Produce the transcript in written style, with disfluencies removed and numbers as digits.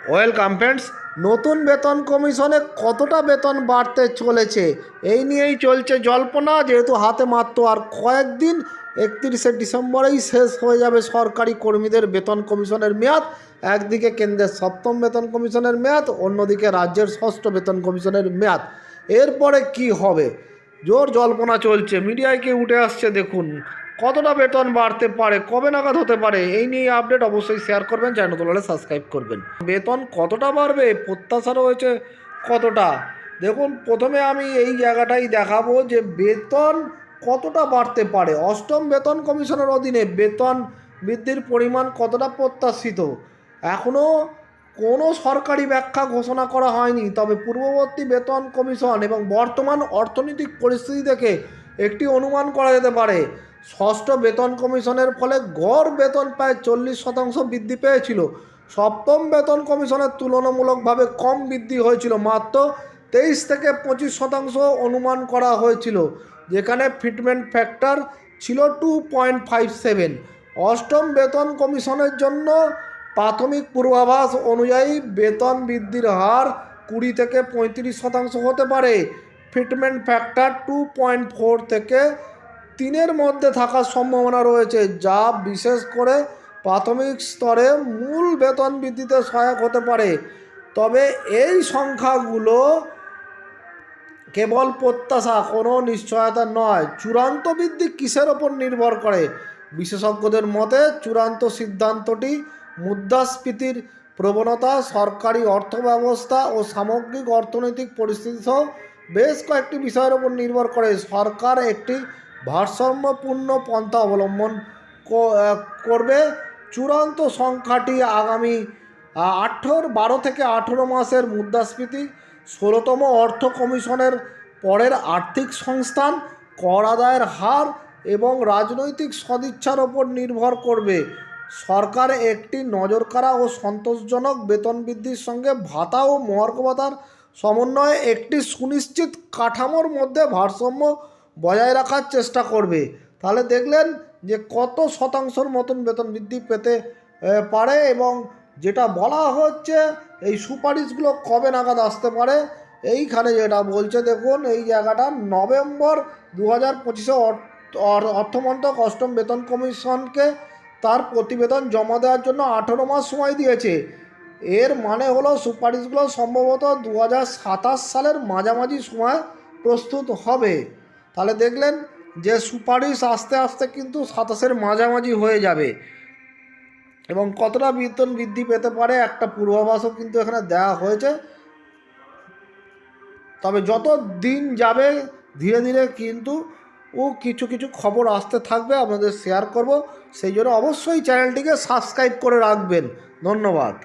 Welcome friends. নতুন বেতন কমিশনে কতটা বেতন বাড়তে চলেছে এই নিয়েই চলছে জল্পনা। যেহেতু হাতে মাত্র আর কয়েকদিন, 31শে ডিসেম্বরেই শেষ হয়ে যাবে সরকারি কর্মীদের বেতন কমিশনের মেয়াদ। একদিকে কেন্দ্রের 7ম বেতন কমিশনের মেয়াদ, অন্যদিকে রাজ্যের 6ষ্ঠ বেতন কমিশনের মেয়াদ। এরপরে কি হবে জোর জল্পনা চলছে, মিডিয়ায় কি উঠে আসছে। দেখুন কতটা বেতন বাড়তে পারে, কবে নাগাদ হতে পারে, এই নিয়ে আপডেট অবশ্যই শেয়ার করবেন, চ্যানেল তোলালে সাবস্ক্রাইব করবেন। বেতন কতটা বাড়বে, প্রত্যাশা রয়েছে কতটা, দেখুন প্রথমে আমি এই জায়গাটাই দেখাবো যে বেতন কতটা বাড়তে পারে। 8ম বেতন কমিশনের অধীনে বেতন বৃদ্ধির পরিমাণ কতটা প্রত্যাশিত এখনও কোনো সরকারি ব্যাখ্যা ঘোষণা করা হয়নি। তবে পূর্ববর্তী বেতন কমিশন এবং বর্তমান অর্থনৈতিক পরিস্থিতি দেখে একটি অনুমান করা যেতে পারে। 6ষ্ঠ বেতন কমিশনের ফলে গড় বেতন প্রায় 40% বৃদ্ধি পেয়েছিল। 7ম বেতন কমিশনের তুলনামূলকভাবে কম বৃদ্ধি হয়েছিল, মাত্র 23 থেকে 25% অনুমান করা হয়েছিল, যেখানে ফিটমেন্ট ফ্যাক্টর ছিল 2.57। 8ম বেতন কমিশনের জন্য প্রাথমিক পূর্বাভাস অনুযায়ী বেতন বৃদ্ধির হার 20 থেকে 35% হতে পারে। ফিটমেন্ট ফ্যাক্টর 2.4 থেকে 3-এর মধ্যে থাকার সম্ভাবনা রয়েছে, যা বিশেষ করে প্রাথমিক স্তরে মূল বেতন বৃদ্ধিতে সহায়ক হতে পারে। তবে এই সংখ্যাগুলো কেবল প্রত্যাশা, কোনো নিশ্চয়তা নয়। চূড়ান্ত বৃদ্ধি কিসের ওপর নির্ভর করে? বিশেষজ্ঞদের মতে চূড়ান্ত সিদ্ধান্তটি মুদ্রাস্ফীতির প্রবণতা, সরকারি অর্থব্যবস্থা ও সামগ্রিক অর্থনৈতিক পরিস্থিতি সহ বেশ কয়েকটি বিষয়ের ওপর নির্ভর করে। সরকার একটি ভারসাম্যপূর্ণ পন্থা অবলম্বন করবে। চূড়ান্ত সংখ্যাটি আগামী 12 থেকে 18 মাসের মুদ্রাস্ফীতি, 16তম অর্থ কমিশনের পরের আর্থিক সংস্থান, কর আদায়ের হার এবং রাজনৈতিক সদিচ্ছার ওপর নির্ভর করবে। সরকার একটি নজরকাড়া ও সন্তোষজনক বেতন বৃদ্ধির সঙ্গে ভাতা ও মহার্ঘ ভাতার সমন্বয়ে একটি সুনিশ্চিত কাঠামোর মধ্যে ভারসাম্য বজায় রাখার চেষ্টা করবে। তাহলে দেখলেন যে কত শতাংশের মতন বেতন বৃদ্ধি পেতে পারে, এবং যেটা বলা হচ্ছে এই সুপারিশগুলো কবে নাগাদ আসতে পারে। এইখানে যেটা বলছে দেখুন, এই জায়গাটা নভেম্বর 2025-এ অর্থমন্ত্রক 8ম বেতন কমিশনকে তার প্রতিবেদন জমা দেওয়ার জন্য 18 মাস সময় দিয়েছে। এর মানে হলো সুপারিশগুলো সম্ভবত 2027 সালের মাঝামাঝি সময় প্রস্তুত হবে। তাহলে দেখলেন যে সুপারিশ আস্তে আস্তে কিন্তু 27-এর মাঝামাঝি হয়ে যাবে, এবং কতটা বেতন বৃদ্ধি পেতে পারে একটা পূর্বাভাসও কিন্তু এখানে দেওয়া হয়েছে। তবে যত দিন যাবে ধীরে ধীরে কিন্তু কিছু কিছু খবর আসতে থাকবে, আপনাদের শেয়ার করব। সেই জন্য অবশ্যই চ্যানেলটিকে সাবস্ক্রাইব করে রাখবেন। ধন্যবাদ।